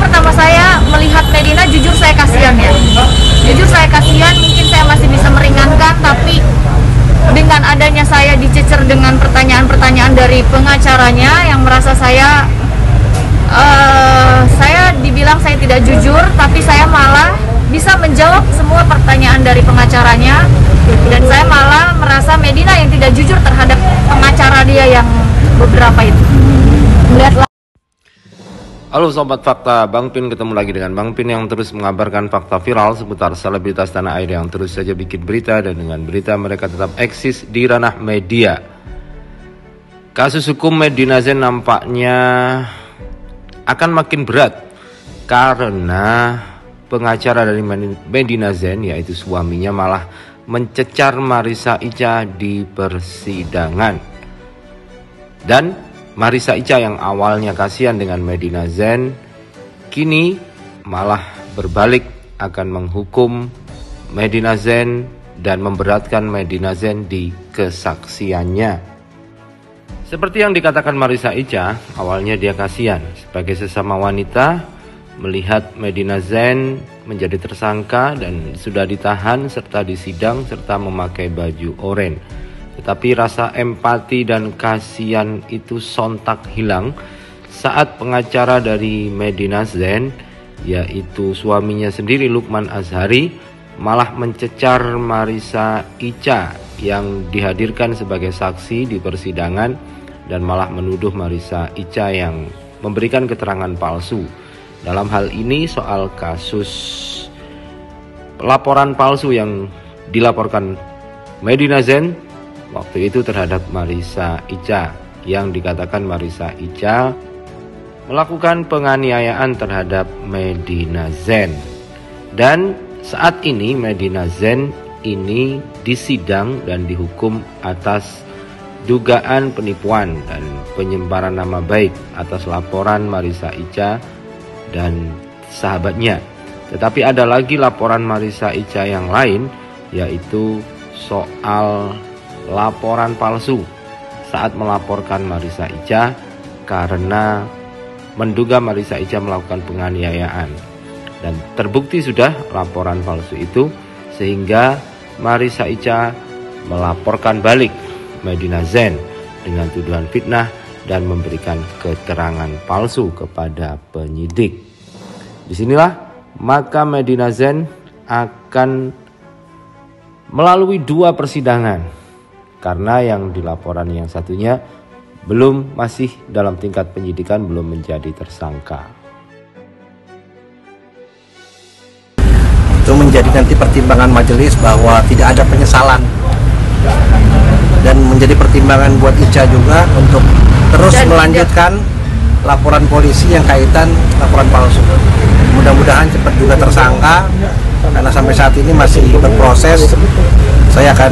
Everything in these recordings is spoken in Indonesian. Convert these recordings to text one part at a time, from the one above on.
pertama saya melihat Medina, jujur saya kasihan ya. Jujur saya kasihan, mungkin saya masih bisa meringankan, tapi dengan adanya saya dicecer dengan pertanyaan-pertanyaan dari pengacaranya yang merasa saya dibilang saya tidak jujur, tapi saya malah bisa menjawab semua pertanyaan dari pengacaranya, dan saya malah merasa Medina yang tidak jujur terhadap pengacara dia yang beberapa itu. Melihatlah. Halo Sobat Fakta, Bang Pin ketemu lagi dengan Bang Pin yang terus mengabarkan fakta viral seputar selebritas tanah air yang terus saja bikin berita, dan dengan berita mereka tetap eksis di ranah media. Kasus hukum Medina Zain nampaknya akan makin berat karena pengacara dari Medina Zain, yaitu suaminya, malah mencecar Marissa Icha di persidangan. Dan Marissa Icha yang awalnya kasihan dengan Medina Zain, kini malah berbalik akan menghukum Medina Zain dan memberatkan Medina Zain di kesaksiannya. Seperti yang dikatakan Marissa Icha, awalnya dia kasihan sebagai sesama wanita melihat Medina Zain menjadi tersangka dan sudah ditahan serta disidang serta memakai baju oranye. Tetapi rasa empati dan kasihan itu sontak hilang saat pengacara dari Medina Zain, yaitu suaminya sendiri Lukman Azhari, malah mencecar Marissa Icha yang dihadirkan sebagai saksi di persidangan, dan malah menuduh Marissa Icha yang memberikan keterangan palsu. Dalam hal ini soal kasus laporan palsu yang dilaporkan Medina Zain waktu itu terhadap Marissa Icha, yang dikatakan Marissa Icha melakukan penganiayaan terhadap Medina Zain. Dan saat ini Medina Zain ini disidang dan dihukum atas dugaan penipuan dan penyebaran nama baik atas laporan Marissa Icha dan sahabatnya. Tetapi ada lagi laporan Marissa Icha yang lain, yaitu soal laporan palsu saat melaporkan Marissa Icha karena menduga Marissa Icha melakukan penganiayaan. Dan terbukti sudah laporan palsu itu, sehingga Marissa Icha melaporkan balik Medina Zain dengan tuduhan fitnah dan memberikan keterangan palsu kepada penyidik. Disinilah maka Medina Zain akan melalui 2 persidangan, karena yang di laporan yang satunya masih dalam tingkat penyidikan, belum menjadi tersangka. Itu menjadi nanti pertimbangan majelis bahwa tidak ada penyesalan, dan menjadi pertimbangan buat Icha juga untuk terus melanjutkan laporan polisi yang kaitan laporan palsu. Mudah-mudahan cepat juga tersangka, karena sampai saat ini masih berproses. Saya akan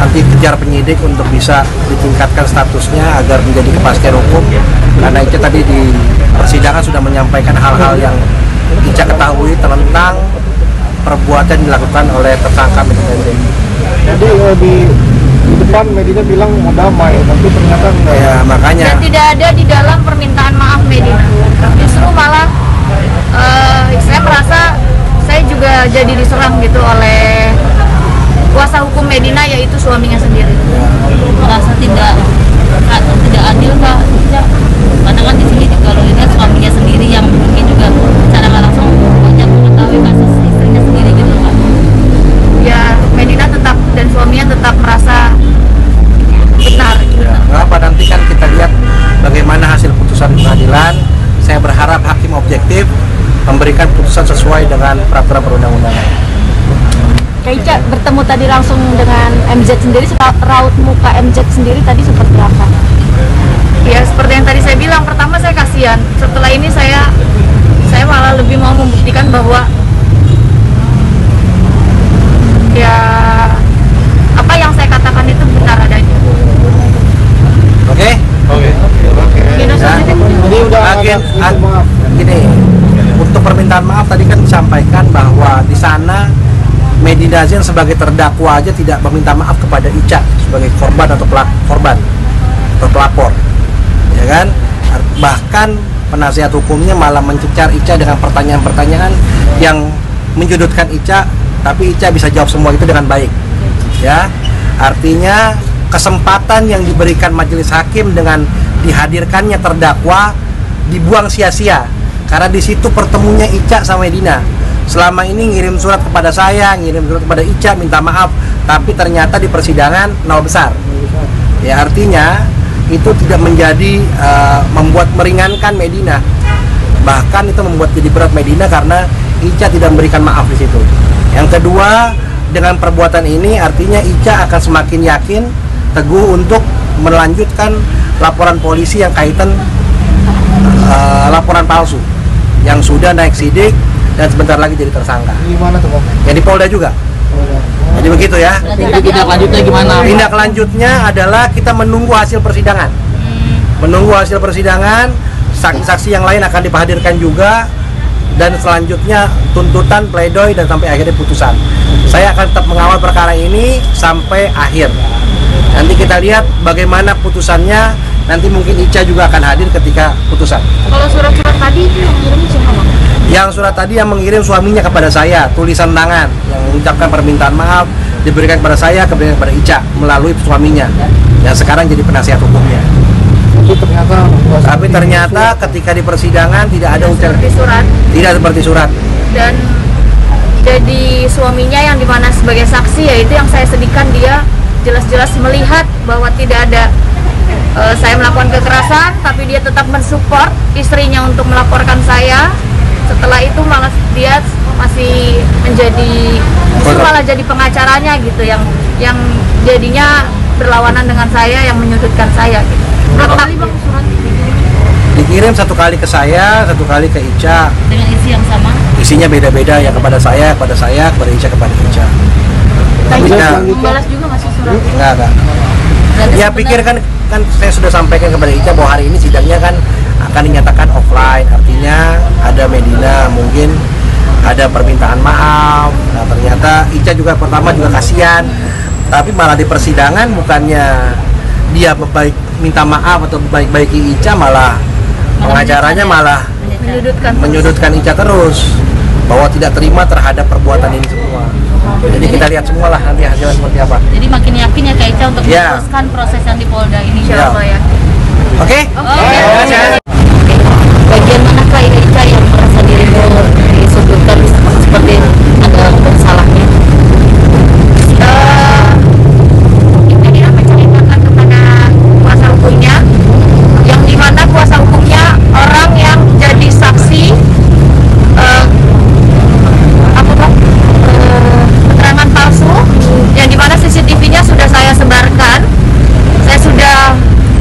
nanti kejar penyidik untuk bisa ditingkatkan statusnya agar menjadi kepastian hukum, karena Icha tadi di persidangan sudah menyampaikan hal-hal yang Icha ketahui tentang perbuatan dilakukan oleh tersangka Medina Zain. Jadi di depan Medina bilang mau damai, tapi ternyata enggak. Ya, makanya. Dan tidak ada di dalam permintaan maaf Medina. Justru malah saya merasa saya juga jadi diserang gitu oleh kuasa hukum Medina, yaitu suaminya sendiri. Merasa tidak adil Kak. Karena kan di sini juga lo lihat suaminya sendiri yang mungkin juga secara nggak langsung banyak mengetahui kasus istrinya sendiri gitu Kak. Ya, Medina tetap dan suaminya tetap merasa benar. Ya, apa nanti kan kita lihat bagaimana hasil putusan pengadilan. Saya berharap hakim objektif memberikan putusan sesuai dengan peraturan perundang-undangan. Kak Icha bertemu tadi langsung dengan MZ sendiri, raut muka MZ sendiri tadi seperti apa? Ya, seperti yang tadi saya bilang, pertama saya kasihan. Setelah ini saya malah lebih mau membuktikan bahwa ya apa yang saya katakan itu benar adanya. Oke? Jadi udah gini, untuk permintaan maaf tadi kan disampaikan bahwa di sana Medina Zain sebagai terdakwa aja tidak meminta maaf kepada Icha sebagai korban atau pelapor, ya kan? Bahkan penasihat hukumnya malah mencecar Ica dengan pertanyaan-pertanyaan yang menyudutkan Ica, tapi Ica bisa jawab semua itu dengan baik. Ya, artinya kesempatan yang diberikan majelis hakim dengan dihadirkannya terdakwa dibuang sia-sia, karena di situ pertemunya Ica sama Medina. Selama ini ngirim surat kepada saya, ngirim surat kepada Ica minta maaf, tapi ternyata di persidangan nol besar. Ya, artinya itu tidak menjadi membuat meringankan Medina, bahkan itu membuat jadi berat Medina karena Ica tidak memberikan maaf di situ. Yang kedua, dengan perbuatan ini artinya Ica akan semakin yakin, teguh untuk melanjutkan laporan polisi yang kaitan laporan palsu yang sudah naik sidik dan sebentar lagi jadi tersangka. Di mana tuh, Bang? Ya di Polda juga. Jadi begitu ya. Jadi tindak lanjutnya gimana? Tindak lanjutnya adalah kita menunggu hasil persidangan. Menunggu hasil persidangan, saksi-saksi yang lain akan dihadirkan juga, dan selanjutnya tuntutan, pledoi, dan sampai akhirnya putusan. Saya akan tetap mengawal perkara ini sampai akhir. Nanti kita lihat bagaimana putusannya, nanti mungkin Ica juga akan hadir ketika putusan. Kalau surat-surat tadi itu yang ngirim siapa, Bang? Yang surat tadi yang mengirim suaminya kepada saya, tulisan tangan yang mengucapkan permintaan maaf diberikan kepada saya, kepada Ica melalui suaminya yang sekarang jadi penasihat hukumnya. Tapi ternyata ketika di persidangan tidak ada ucapan Seperti surat. tidak seperti surat. Dan jadi suaminya yang dimana sebagai saksi, yaitu yang saya sedihkan, dia jelas-jelas melihat bahwa tidak ada saya melakukan kekerasan, tapi dia tetap mensupport istrinya untuk melaporkan saya. Setelah itu malah dia masih menjadi malah jadi pengacaranya gitu, yang jadinya berlawanan dengan saya, yang menyudutkan saya gitu. Berapa kali, Bang, surat Dikirim satu kali ke saya, satu kali ke Ica. Dengan isi yang sama? Isinya beda-beda, ya kepada saya, kepada Ica, kepada Ica. Tapi membalas juga masih surat? enggak. Ya pikir kan saya sudah sampaikan kepada Ica bahwa hari ini sidangnya kan akan dinyatakan offline, artinya ada Medina, mungkin ada permintaan maaf. Nah, ternyata Ica juga pertama juga kasihan, tapi malah di persidangan bukannya dia minta maaf atau baik-baiki Ica, malah pengacaranya malah menyudutkan Ica terus, bahwa tidak terima terhadap perbuatan ini semua. Jadi kita lihat semua lah nanti hasilnya seperti apa. Jadi makin yakin ya Kak Ica untuk meneruskan proses yang di Polda ini. Insya Allah ya. Oke? Bagian mana Kak Ica yang merasa dirimu disudutkan seperti ada bersalahnya? Dia menceritakan kepada kuasa hukumnya, yang dimana kuasa hukumnya orang yang jadi saksi keterangan palsu, yang dimana CCTV-nya sudah saya sebarkan. Saya sudah,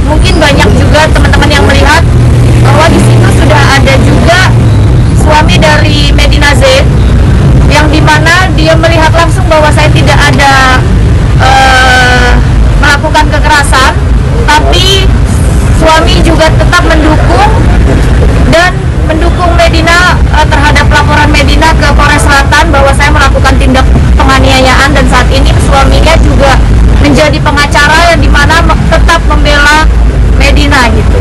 mungkin banyak juga teman-teman yang melihat bahwa di situ sudah ada juga suami dari Medina Z, yang dimana dia melihat langsung bahwa saya tidak ada melakukan kekerasan, tapi suami juga tetap mendukung dan mendukung Medina terhadap laporan Medina ke Polres Selatan bahwa saya melakukan tindak penganiayaan, dan saat ini suaminya juga menjadi pengacara yang dimana tetap membela Medina gitu.